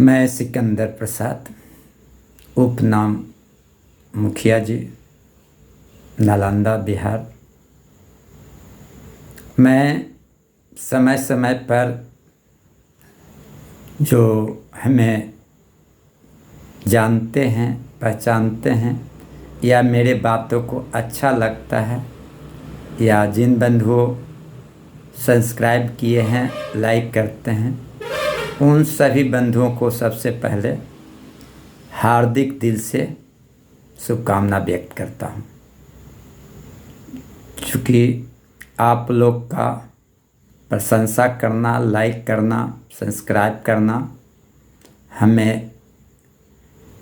मैं सिकंदर प्रसाद, उपनाम मुखिया जी, नालंदा, बिहार। मैं समय समय पर जो हमें जानते हैं, पहचानते हैं या मेरे बातों को अच्छा लगता है या जिन बंधुओं सब्सक्राइब किए हैं, लाइक करते हैं, उन सभी बंधुओं को सबसे पहले हार्दिक दिल से शुभकामना व्यक्त करता हूँ। चूँकि आप लोग का प्रशंसा करना, लाइक करना, सब्सक्राइब करना हमें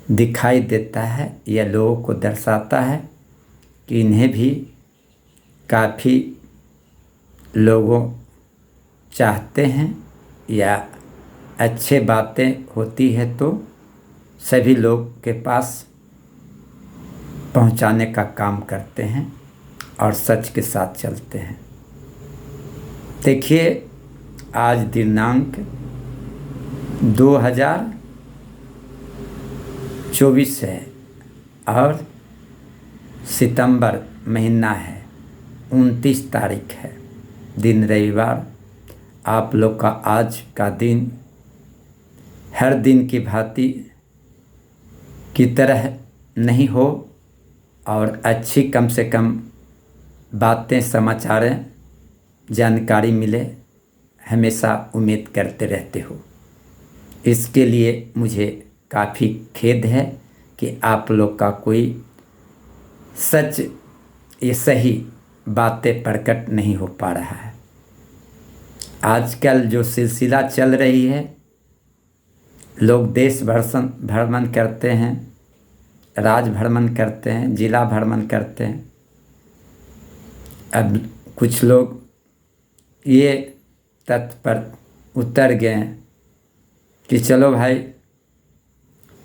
दिखाई देता है, यह लोगों को दर्शाता है कि इन्हें भी काफ़ी लोगों चाहते हैं या अच्छे बातें होती है तो सभी लोग के पास पहुंचाने का काम करते हैं और सच के साथ चलते हैं। देखिए, आज दिनांक 2024 है और सितंबर महीना है, 29 तारीख है, दिन रविवार। आप लोग का आज का दिन हर दिन की भांति की तरह नहीं हो और अच्छी कम से कम बातें, समाचारें, जानकारी मिले, हमेशा उम्मीद करते रहते हो। इसके लिए मुझे काफ़ी खेद है कि आप लोग का कोई सच ये सही बातें प्रकट नहीं हो पा रहा है। आजकल जो सिलसिला चल रही है, लोग देश भ्रमण करते हैं, राज्य भ्रमण करते हैं, जिला भ्रमण करते हैं। अब कुछ लोग ये तथ्य पर उतर गए हैं कि चलो भाई,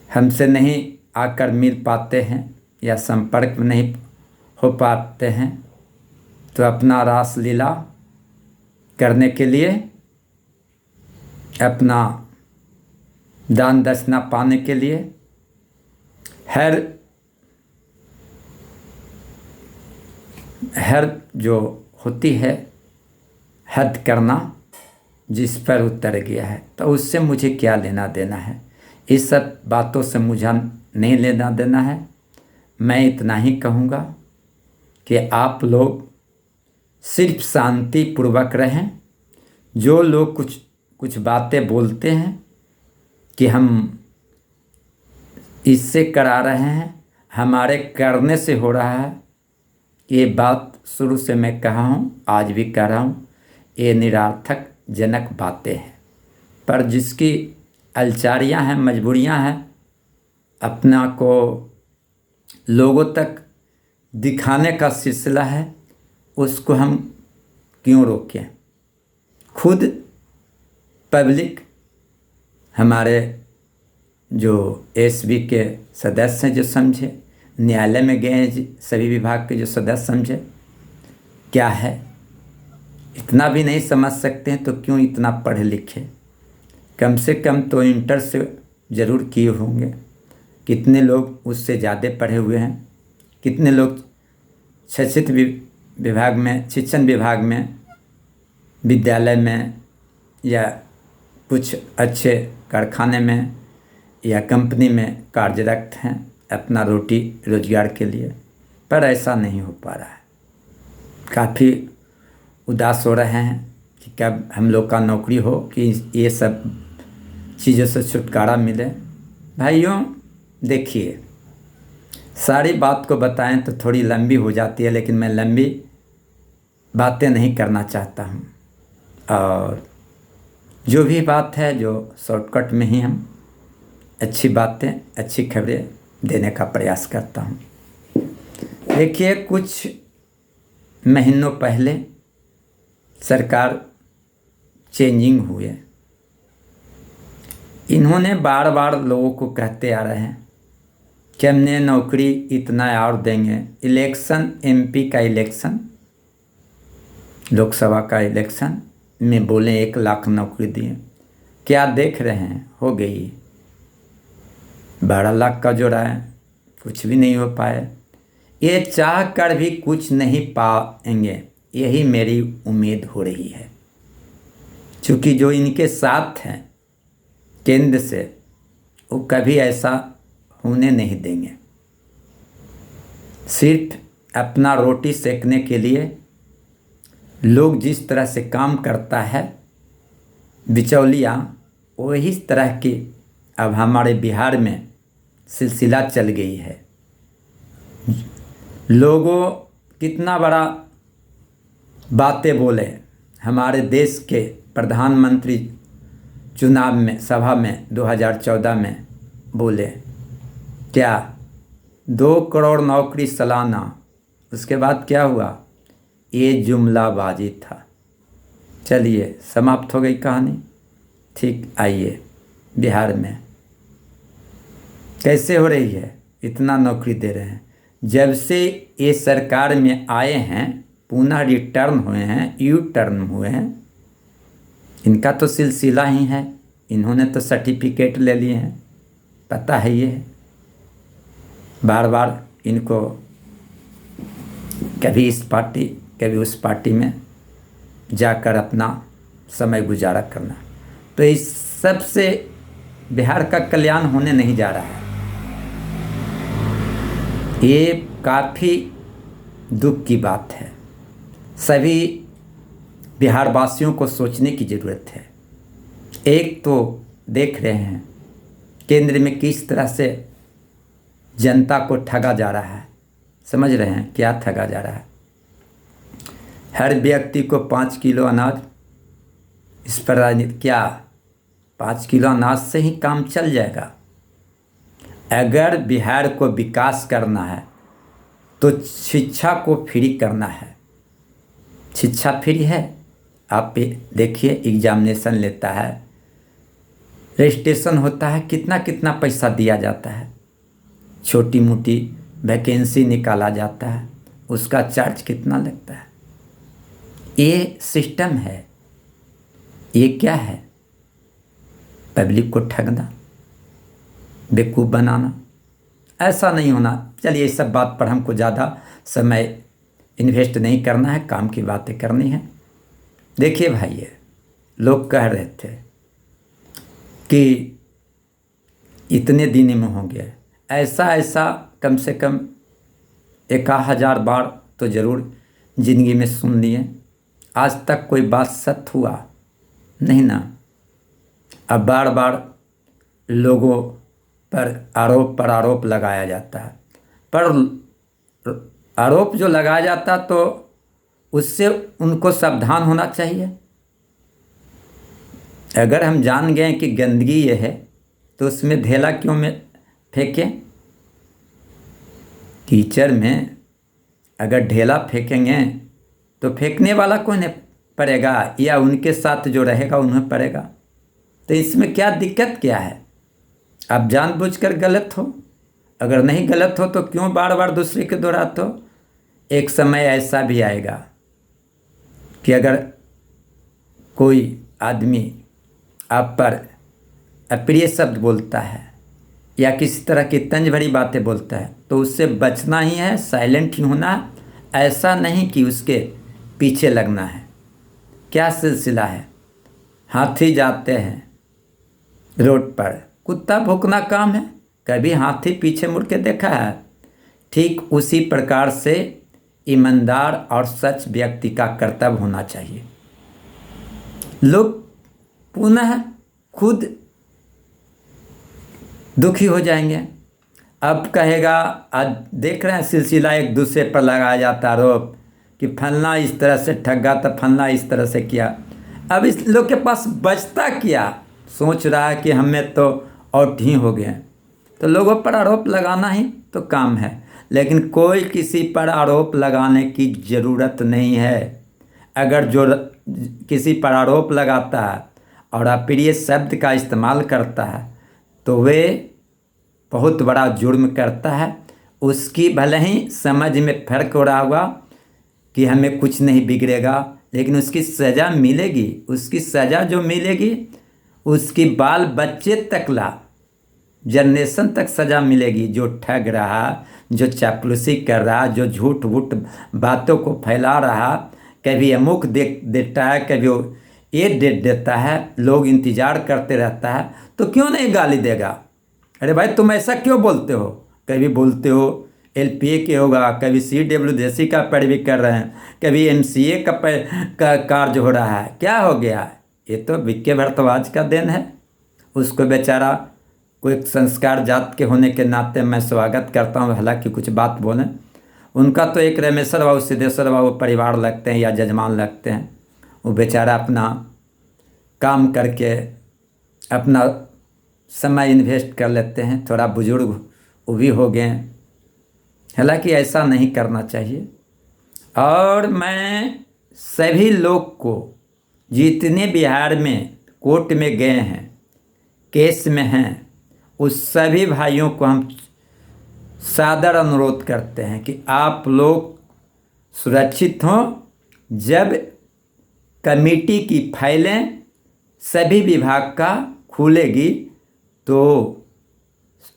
हमसे नहीं आकर मिल पाते हैं या संपर्क में नहीं हो पाते हैं, तो अपना रास लीला करने के लिए, अपना दान दक्षिणा पाने के लिए हर जो होती है हद करना, जिस पर उतर गया है, तो उससे मुझे क्या लेना देना है। इस सब बातों से मुझे नहीं लेना देना है। मैं इतना ही कहूँगा कि आप लोग सिर्फ शांति पूर्वक रहें। जो लोग कुछ बातें बोलते हैं कि हम इससे करा रहे हैं, हमारे करने से हो रहा है, ये बात शुरू से मैं कहा हूँ, आज भी कह रहा हूँ, ये निरर्थक जनक बातें हैं। पर जिसकी अलचारियाँ हैं, मजबूरियाँ हैं, अपना को लोगों तक दिखाने का सिलसिला है, उसको हम क्यों रोकें। खुद पब्लिक, हमारे जो एसबी के सदस्य हैं, जो समझे, न्यायालय में गए हैं, सभी विभाग के जो सदस्य समझे क्या है, इतना भी नहीं समझ सकते हैं तो क्यों इतना पढ़े लिखे। कम से कम तो इंटर से ज़रूर किए होंगे। कितने लोग उससे ज़्यादा पढ़े हुए हैं, कितने लोग शिक्षित विभाग में, शिक्षण विभाग में, विद्यालय में या कुछ अच्छे कारखाने में या कंपनी में कार्यरत हैं अपना रोटी रोजगार के लिए, पर ऐसा नहीं हो पा रहा है। काफ़ी उदास हो रहे हैं कि कब हम लोग का नौकरी हो, कि ये सब चीज़ों से छुटकारा मिले। भाइयों देखिए, सारी बात को बताएं तो थोड़ी लंबी हो जाती है, लेकिन मैं लंबी बातें नहीं करना चाहता हूँ और जो भी बात है, जो शॉर्टकट में ही हम अच्छी बातें, अच्छी खबरें देने का प्रयास करता हूँ। देखिए, कुछ महीनों पहले सरकार चेंजिंग हुए, इन्होंने बार बार लोगों को कहते आ रहे हैं कि हमने नौकरी इतना और देंगे। इलेक्शन, एमपी का इलेक्शन, लोकसभा का इलेक्शन में बोले 1 लाख नौकरी दिए। क्या देख रहे हैं, हो गई 12 लाख का जोड़ा है, कुछ भी नहीं हो पाए। ये चाह कर भी कुछ नहीं पाएंगे, यही मेरी उम्मीद हो रही है। क्योंकि जो इनके साथ हैं केंद्र से, वो कभी ऐसा होने नहीं देंगे। सिर्फ अपना रोटी सेकने के लिए लोग जिस तरह से काम करता है बिचौलिया, वही तरह की अब हमारे बिहार में सिलसिला चल गई है। लोगों कितना बड़ा बातें बोले, हमारे देश के प्रधानमंत्री चुनाव में सभा में 2014 में बोले क्या 2 करोड़ नौकरी सालाना, उसके बाद क्या हुआ? ये जुमलाबाजी था। चलिए समाप्त हो गई कहानी। ठीक, आइए बिहार में कैसे हो रही है, इतना नौकरी दे रहे हैं। जब से ये सरकार में आए हैं, पुनः रिटर्न हुए हैं, यू टर्न हुए हैं, इनका तो सिलसिला ही है। इन्होंने तो सर्टिफिकेट ले लिए हैं, पता है ये। बार बार इनको कभी इस पार्टी कभी उस पार्टी में जाकर अपना समय गुजारा करना, तो इस सब से बिहार का कल्याण होने नहीं जा रहा है। ये काफ़ी दुख की बात है। सभी बिहार वासियों को सोचने की ज़रूरत है। एक तो देख रहे हैं केंद्र में किस तरह से जनता को ठगा जा रहा है। समझ रहे हैं क्या ठगा जा रहा है? हर व्यक्ति को 5 किलो अनाज, इस पर क्या 5 किलो अनाज से ही काम चल जाएगा? अगर बिहार को विकास करना है तो शिक्षा को फ्री करना है। शिक्षा फ्री है, आप देखिए एग्जामिनेशन लेता है, रजिस्ट्रेशन होता है, कितना कितना पैसा दिया जाता है। छोटी मोटी वैकेंसी निकाला जाता है, उसका चार्ज कितना लगता है। ये सिस्टम है। ये क्या है? पब्लिक को ठगना, बेवकूफ़ बनाना। ऐसा नहीं होना। चलिए इस सब बात पर हमको ज़्यादा समय इन्वेस्ट नहीं करना है, काम की बातें करनी है। देखिए भाई, लोग कह रहे थे कि इतने दिन में हो गया, ऐसा कम से कम 1000 बार तो ज़रूर ज़िंदगी में सुन लिए। आज तक कोई बात सत्य हुआ नहीं ना। अब बार बार लोगों पर आरोप लगाया जाता है, पर आरोप जो लगाया जाता तो उससे उनको सावधान होना चाहिए। अगर हम जान गए कि गंदगी ये है तो उसमें ढेला क्यों में फेंकें? कीचड़ में अगर ढेला फेंकेंगे तो फेंकने वाला कौन है पड़ेगा, या उनके साथ जो रहेगा उन्हें पड़ेगा। तो इसमें क्या दिक्कत क्या है? आप जानबूझकर गलत हो, अगर नहीं गलत हो तो क्यों बार बार दूसरे के दोहराते हो? एक समय ऐसा भी आएगा कि अगर कोई आदमी आप पर अप्रिय शब्द बोलता है या किसी तरह की तंज भरी बातें बोलता है तो उससे बचना ही है, साइलेंट ही होना है। ऐसा नहीं कि उसके पीछे लगना है। क्या सिलसिला है? हाथी जाते हैं रोड पर, कुत्ता भौंकना काम है। कभी हाथी पीछे मुड़ के देखा है? ठीक उसी प्रकार से ईमानदार और सच व्यक्ति का कर्तव्य होना चाहिए। लोग पुनः खुद दुखी हो जाएंगे। अब कहेगा, आज देख रहे हैं सिलसिला एक दूसरे पर लगाया जाता आरोप कि फलना इस तरह से ठगा तो फलना इस तरह से किया। अब इस लोग के पास बचता क्या? सोच रहा है कि हमें तो आउट ही हो गए। तो लोगों पर आरोप लगाना ही तो काम है, लेकिन कोई किसी पर आरोप लगाने की ज़रूरत नहीं है। अगर जो किसी पर आरोप लगाता है और अप्रिय शब्द का इस्तेमाल करता है तो वे बहुत बड़ा जुर्म करता है। उसकी भले ही समझ में फर्क हो रहा होगा कि हमें कुछ नहीं बिगड़ेगा, लेकिन उसकी सज़ा मिलेगी। उसकी सज़ा जो मिलेगी उसकी बाल बच्चे तक ला जनरेशन तक सज़ा मिलेगी। जो ठग रहा, जो चापलूसी कर रहा, जो झूठ वूठ बातों को फैला रहा, कभी अमुक देता है, कभी वो ये डेट देता है, लोग इंतज़ार करते रहता है, तो क्यों नहीं गाली देगा? अरे भाई तुम ऐसा क्यों बोलते हो? कभी बोलते हो LPA के होगा, कभी CWDC का पैरवी कर रहे हैं, कभी MCA का कार्य हो रहा है। क्या हो गया? ये तो विक्के भारद्वाज का देन है। उसको बेचारा कोई संस्कार जात के होने के नाते मैं स्वागत करता हूँ, हालांकि कुछ बात बोलें। उनका तो एक रमेश्वर बाबू सिद्धेश्वर बाबू परिवार लगते हैं या जजमान लगते हैं। वो बेचारा अपना काम करके अपना समय इन्वेस्ट कर लेते हैं, थोड़ा बुजुर्ग वो भी हो गए। हालांकि ऐसा नहीं करना चाहिए। और मैं सभी लोग को, जितने बिहार में कोर्ट में गए हैं, केस में हैं, उस सभी भाइयों को हम सादर अनुरोध करते हैं कि आप लोग सुरक्षित हों। जब कमेटी की फाइलें सभी विभाग का खुलेगी तो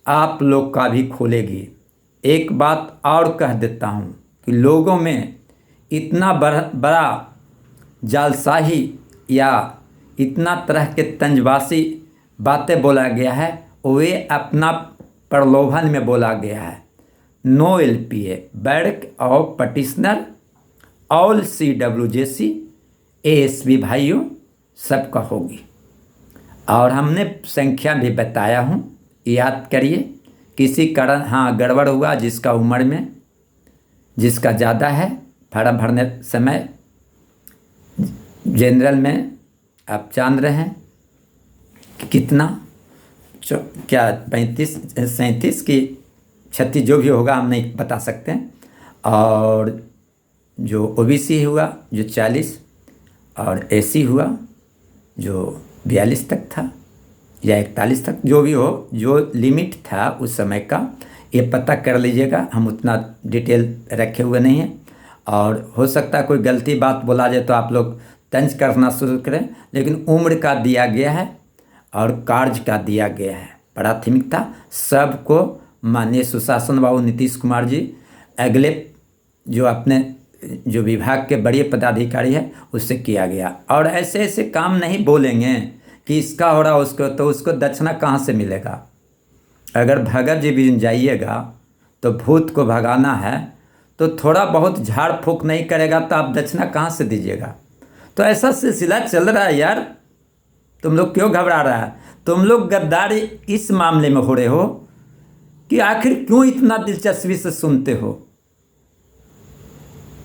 आप लोग का भी खुलेगी। एक बात और कह देता हूँ कि लोगों में इतना बड़ा जालसाही या इतना तरह के तंजवासी बातें बोला गया है, वे अपना प्रलोभन में बोला गया है। नो LPA, बैरक of petitioner, all CWJC, ASP भाइयों सबका होगी। और हमने संख्या भी बताया हूँ, याद करिए। किसी कारण हाँ गड़बड़ हुआ, जिसका उम्र में जिसका ज़्यादा है, फॉर्म भरने समय जनरल में आप जान रहे हैं कि कितना क्या 35 37 की 36 जो भी होगा हम नहीं बता सकते हैं। और जो OBC हुआ जो 40, और SC हुआ जो 42 तक था या 41 तक, जो भी हो, जो लिमिट था उस समय का, ये पता कर लीजिएगा। हम उतना डिटेल रखे हुए नहीं हैं, और हो सकता है कोई गलती बात बोला जाए तो आप लोग तंज करना शुरू करें। लेकिन उम्र का दिया गया है और कार्य का दिया गया है। प्राथमिकता सबको माननीय सुशासन बाबू नीतीश कुमार जी अगले जो अपने जो विभाग के बड़े पदाधिकारी है उससे किया गया। और ऐसे ऐसे काम नहीं बोलेंगे कि इसका हो रहा उसको, तो उसको दक्षिणा कहाँ से मिलेगा? अगर भगत जी भी जाइएगा तो भूत को भगाना है तो थोड़ा बहुत झाड़ फूक नहीं करेगा तो आप दक्षिणा कहाँ से दीजिएगा? तो ऐसा सिलसिला चल रहा है यार। तुम लोग क्यों घबरा रहा है? तुम लोग गद्दारी इस मामले में हो रहे हो कि आखिर क्यों इतना दिलचस्पी से सुनते हो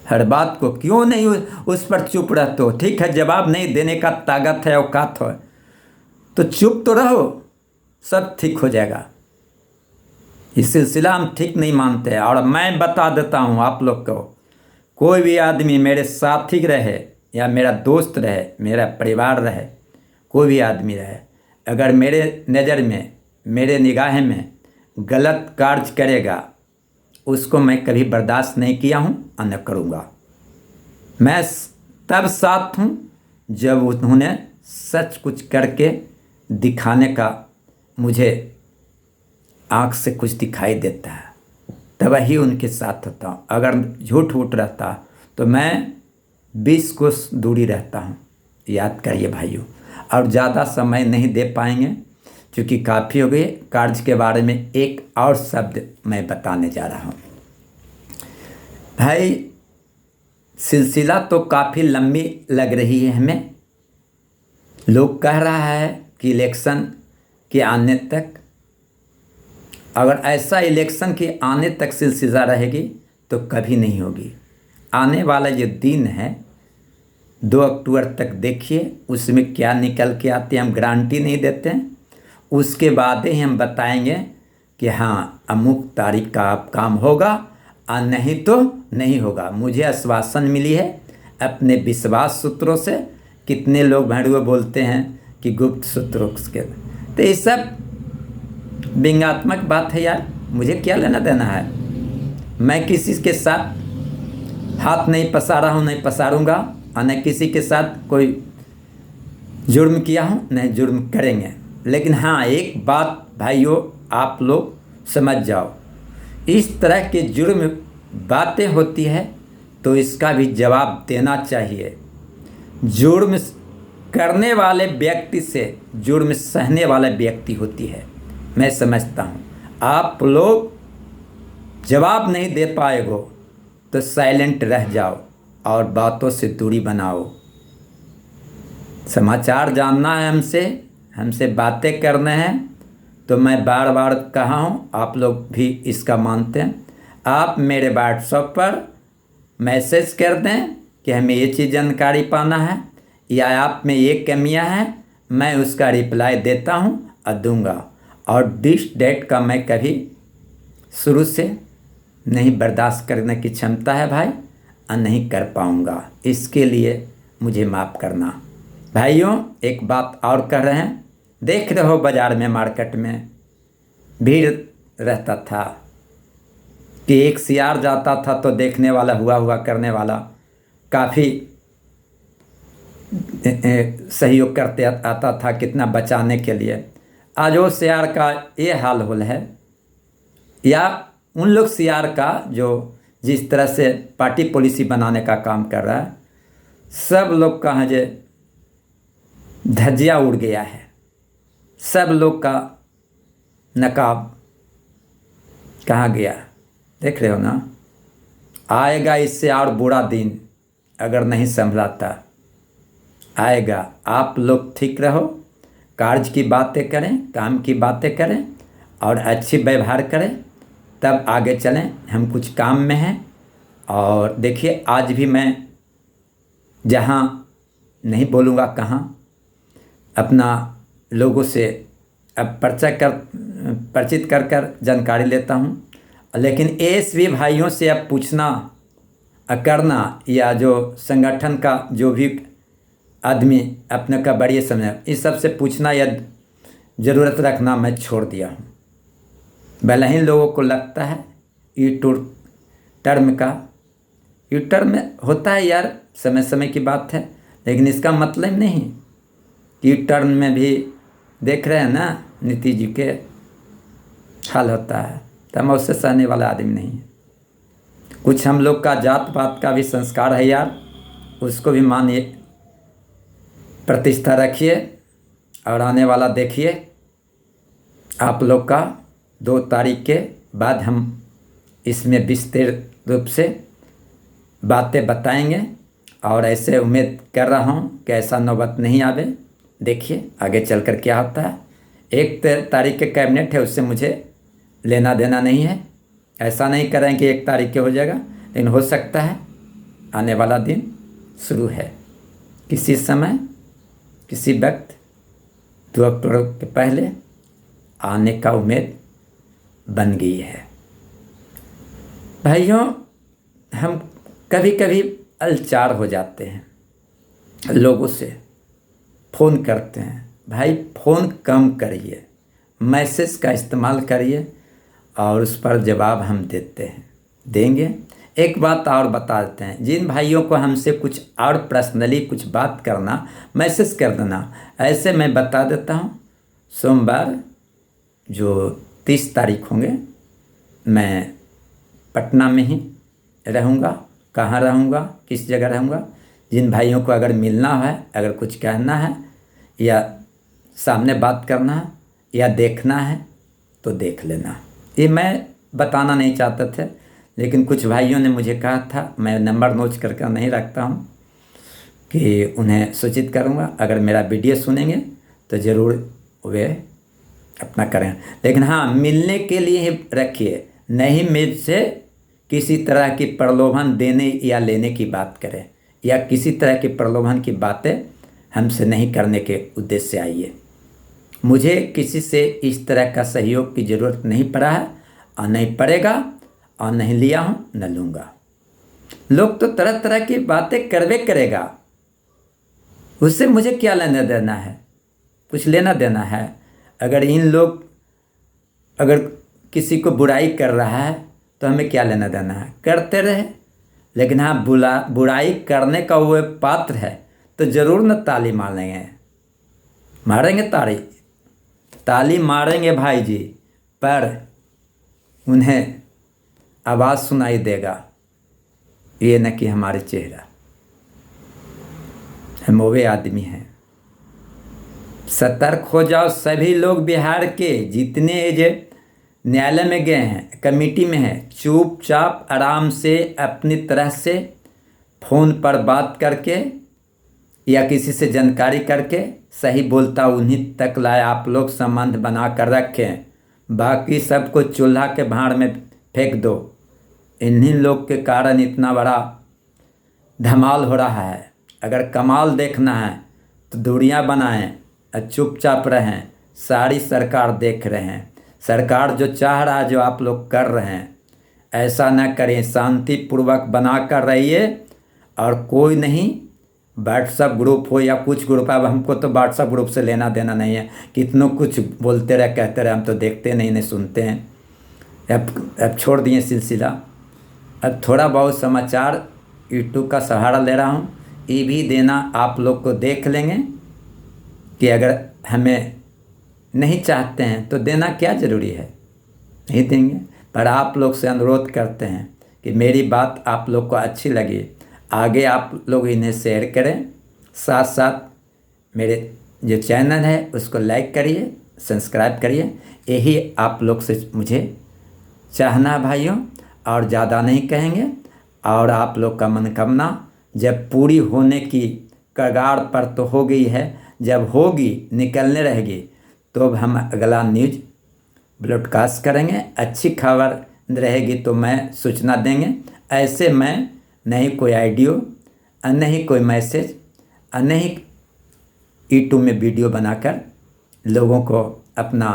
हर बात को? क्यों नहीं उस पर चुप रहते हो? ठीक है, जवाब नहीं देने का ताकत है, औकात है, तो चुप तो रहो, सब ठीक हो जाएगा। ये सिलसिला हम ठीक नहीं मानते हैं। और मैं बता देता हूँ आप लोग को, कोई भी आदमी मेरे साथी रहे या मेरा दोस्त रहे, मेरा परिवार रहे, कोई भी आदमी रहे, अगर मेरे नज़र में, मेरे निगाह में गलत कार्य करेगा, उसको मैं कभी बर्दाश्त नहीं किया हूँ और न करूँगा। मैं तब साथ हूँ जब उन्होंने सच कुछ करके दिखाने का मुझे आँख से कुछ दिखाई देता है, तब ही उनके साथ होता हूँ। अगर झूठ वूठ रहता तो मैं 20 कोस दूरी रहता हूँ। याद करिए भाइयों। और ज़्यादा समय नहीं दे पाएंगे क्योंकि काफ़ी हो गए। कार्य के बारे में एक और शब्द मैं बताने जा रहा हूँ। भाई सिलसिला तो काफ़ी लंबी लग रही है हमें। लोग कह रहा है कि इलेक्शन के आने तक, अगर ऐसा इलेक्शन के आने तक सिलसिला रहेगी तो कभी नहीं होगी। आने वाला जो दिन है 2 अक्टूबर तक देखिए, उसमें क्या निकल के आते हैं हम गारंटी नहीं देते हैं। उसके बाद ही हम बताएंगे कि हाँ अमुक तारीख का आप काम होगा और नहीं तो नहीं होगा। मुझे आश्वासन मिली है अपने विश्वास सूत्रों से। कितने लोग भड़ुए बोलते हैं कि गुप्त सूत्रों के, तो ये सब व्यंग्यात्मक बात है यार। मुझे क्या लेना देना है? मैं किसी के साथ हाथ नहीं पसारा हूँ, नहीं पसारूंगा, और न किसी के साथ कोई जुर्म किया हूँ, नहीं जुर्म करेंगे। लेकिन हाँ एक बात भाइयों आप लोग समझ जाओ। इस तरह के जुर्म बातें होती है तो इसका भी जवाब देना चाहिए। जुर्म करने वाले व्यक्ति से जुर्म सहने वाला व्यक्ति होती है, मैं समझता हूँ। आप लोग जवाब नहीं दे पाएगो तो साइलेंट रह जाओ और बातों से दूरी बनाओ। समाचार जानना है हमसे बातें करने हैं तो मैं बार बार कहा हूँ, आप लोग भी इसका मानते हैं। आप मेरे व्हाट्सएप पर मैसेज कर दें कि हमें ये चीज़ जानकारी पाना है या आप में ये कमियां हैं, मैं उसका रिप्लाई देता हूं और दूंगा। और डिस डेट का मैं कभी शुरू से नहीं बर्दाश्त करने की क्षमता है भाई, और नहीं कर पाऊंगा। इसके लिए मुझे माफ़ करना। भाइयों, एक बात और कर रहे हैं, देख रहे हो बाज़ार में, मार्केट में भीड़ रहता था कि एक सियार जाता था तो देखने वाला हुआ करने वाला काफ़ी सहयोग करते आता था कितना बचाने के लिए। आज वो सियार का ये हाल होल है, या उन लोग सियार का जो जिस तरह से पार्टी पॉलिसी बनाने का काम कर रहा है, सब लोग का जो धज्जिया उड़ गया है, सब लोग का नकाब कहाँ गया, देख रहे हो ना। आएगा इससे और बुरा दिन, अगर नहीं संभलाता आएगा। आप लोग ठीक रहो, कार्य की बातें करें, काम की बातें करें और अच्छी व्यवहार करें, तब आगे चलें। हम कुछ काम में हैं। और देखिए, आज भी मैं जहाँ नहीं बोलूँगा कहाँ, अपना लोगों से अब परिचित कर जानकारी लेता हूँ। लेकिन एसवी भाइयों से अब पूछना करना, या जो संगठन का जो भी आदमी अपने का बड़ी समझ, इस सब से पूछना या ज़रूरत रखना मैं छोड़ दिया हूँ। भले ही लोगों को लगता है यू टर्म होता है यार, समय समय की बात है, लेकिन इसका मतलब नहीं यू टर्न में भी देख रहे हैं ना नीतीश जी के हाल होता है, तो हम उससे सहने वाला आदमी नहीं है। कुछ हम लोग का जात पात का भी संस्कार है यार, उसको भी मानिए, प्रतिष्ठा रखिए। और आने वाला देखिए, आप लोग का 2 तारीख के बाद हम इसमें विस्तृत रूप से बातें बताएंगे। और ऐसे उम्मीद कर रहा हूँ कि ऐसा नौबत नहीं आवे। देखिए आगे चलकर क्या होता है। 1 तारीख के कैबिनेट है, उससे मुझे लेना देना नहीं है। ऐसा नहीं करें कि 1 तारीख के हो जाएगा, लेकिन हो सकता है आने वाला दिन शुरू है, किसी समय किसी वक्त 2 अक्टूबर के पहले आने का उम्मीद बन गई है। भाइयों, हम कभी कभी अलचार हो जाते हैं, लोगों से फ़ोन करते हैं। भाई फ़ोन कम करिए, मैसेज का इस्तेमाल करिए और उस पर जवाब हम देंगे। एक बात और बता देते हैं, जिन भाइयों को हमसे कुछ और पर्सनली कुछ बात करना, मैसेज कर देना। ऐसे मैं बता देता हूँ, सोमवार जो 30 तारीख होंगे, मैं पटना में ही रहूँगा। कहाँ रहूँगा, किस जगह रहूँगा, जिन भाइयों को अगर मिलना है, अगर कुछ कहना है या सामने बात करना है या देखना है तो देख लेना। ये मैं बताना नहीं चाहते थे, लेकिन कुछ भाइयों ने मुझे कहा था, मैं नंबर नोट करके नहीं रखता हूँ, कि उन्हें सूचित करूँगा। अगर मेरा वीडियो सुनेंगे तो ज़रूर वे अपना करें, लेकिन हाँ, मिलने के लिए ही रखिए, नहीं मुझसे किसी तरह की प्रलोभन देने या लेने की बात करें, या किसी तरह की प्रलोभन की बातें हमसे नहीं करने के उद्देश्य से आइए। मुझे किसी से इस तरह का सहयोग की ज़रूरत नहीं पड़ा है और नहीं पड़ेगा, और नहीं लिया हूँ, न लूँगा। लोग तो तरह तरह की बातें करवे करेगा, उससे मुझे क्या लेना देना है, कुछ लेना देना है। अगर किसी को बुराई कर रहा है तो हमें क्या लेना देना है, करते रहे। लेकिन हाँ, बुराई करने का वो पात्र है तो ज़रूर न ताली मारेंगे ताली मारेंगे भाई जी, पर उन्हें आवाज़ सुनाई देगा, ये न कि हमारे चेहरा। हम वो आदमी हैं। सतर्क हो जाओ सभी लोग, बिहार के जितने जो न्यायालय में गए हैं, कमेटी में हैं, चुपचाप आराम से अपनी तरह से फ़ोन पर बात करके या किसी से जानकारी करके सही बोलता उन्हीं तक लाए आप लोग संबंध बना कर रखें। बाकी सबको चूल्हा के भांड में फेंक दो। इन्हीं लोग के कारण इतना बड़ा धमाल हो रहा है। अगर कमाल देखना है तो दूरियां बनाएं और चुपचाप रहें। सारी सरकार देख रहे हैं। सरकार जो चाह रहा है, जो आप लोग कर रहे हैं, ऐसा न करें। शांतिपूर्वक बना कर रहिए। और कोई नहीं, व्हाट्सअप ग्रुप हो या कुछ ग्रुप, अब हमको तो व्हाट्सअप ग्रुप से लेना देना नहीं है। कितनों कुछ बोलते रहे, कहते रहे, हम तो देखते नहीं सुनते हैं। अब छोड़ दिए सिलसिला। अब थोड़ा बहुत समाचार यूट्यूब का सहारा ले रहा हूँ। ये भी देना आप लोग को देख लेंगे कि अगर हमें नहीं चाहते हैं तो देना क्या ज़रूरी है, नहीं देंगे। पर आप लोग से अनुरोध करते हैं कि मेरी बात आप लोग को अच्छी लगी, आगे आप लोग इन्हें शेयर करें। साथ साथ मेरे जो चैनल है उसको लाइक करिए, सब्सक्राइब करिए। यही आप लोग से मुझे चाहना भाइयों, और ज़्यादा नहीं कहेंगे। और आप लोग का मनोकामना जब पूरी होने की कगार पर तो हो गई है, जब होगी, निकलने रहेगी, तो अब हम अगला न्यूज़ ब्रॉडकास्ट करेंगे। अच्छी खबर रहेगी तो मैं सूचना देंगे। ऐसे मैं नहीं कोई ऑडियो और नहीं कोई मैसेज और नहीं यूट्यूब में वीडियो बनाकर लोगों को अपना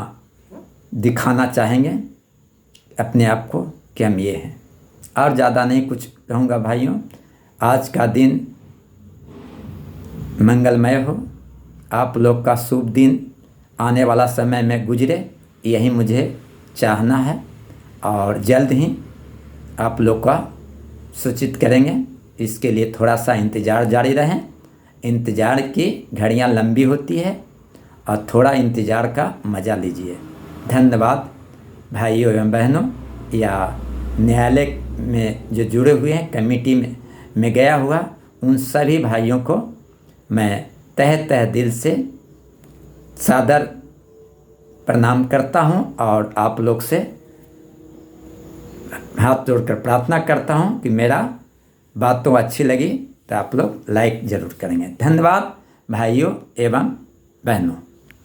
दिखाना चाहेंगे, अपने आप को कि हम ये हैं। और ज़्यादा नहीं कुछ कहूँगा भाइयों। आज का दिन मंगलमय हो, आप लोग का शुभ दिन आने वाला समय में गुजरे, यही मुझे चाहना है। और जल्द ही आप लोग का सूचित करेंगे। इसके लिए थोड़ा सा इंतज़ार जारी रहें। इंतज़ार की घड़ियां लंबी होती है और थोड़ा इंतज़ार का मज़ा लीजिए। धन्यवाद भाइयों एवं बहनों। या न्यायालय में जो जुड़े हुए हैं, कमेटी में गया हुआ, उन सभी भाइयों को मैं तहे दिल से सादर प्रणाम करता हूं। और आप लोग से हाथ जोड़कर प्रार्थना करता हूं कि मेरा बातों अच्छी लगी तो आप लोग लाइक ज़रूर करेंगे। धन्यवाद भाइयों एवं बहनों।